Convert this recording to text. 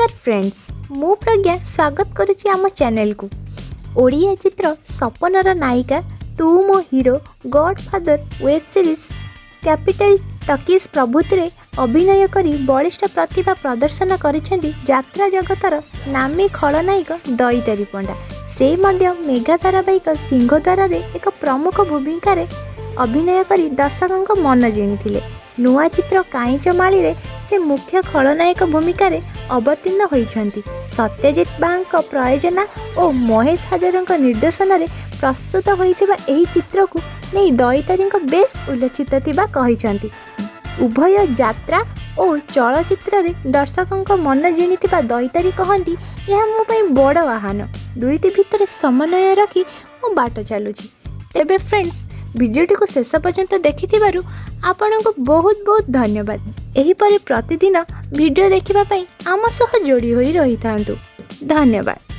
नमस्कार फ्रेंड्स, मु प्रज्ञा स्वागत करुच्ची आम चैनल को। ओडिया चित्र सपनर नायिका तू मो hero godfather web series capital talkies प्रभुति रे अभिनय करी बलिष्ठ प्रतिभा प्रदर्शन करिसेंती यात्रा जगतर नामी खलनायक दईतारी पंडा। से मध्य मेगा धारावाहिक सिंहद्वार रे एक प्रमुख भूमिका रे अभिनय करी दर्शकों मन जिणिथिले। नुआ चित्र काईच माली रे से मुख्य खलनायक भूमिका रे अवतीर्ण होइछंती। सत्यजित बांक प्रयोजना और महेश हजारक निर्देशन रे प्रस्तुत होइथिबा एही चित्र को नहीं दईतारी बेस उल्लेखित थिबा कहिछंती। उभय यात्रा और चलचित्र रे दर्शकों मन जिणिथिबा दईतारी कहंती यह मो पई बड़ आह्वान। दुईटी भितर समन्वय रखी मो बाट चलुछि। तेबे फ्रेंड्स, वीडियोटी को शेष पर्यंत देखि आपण को बहुत बहुत धन्यवाद। एहीपरि प्रतिदिन वीडियो देखिबा पई आम सह जोड़ी होई रही थांतु। धन्यवाद।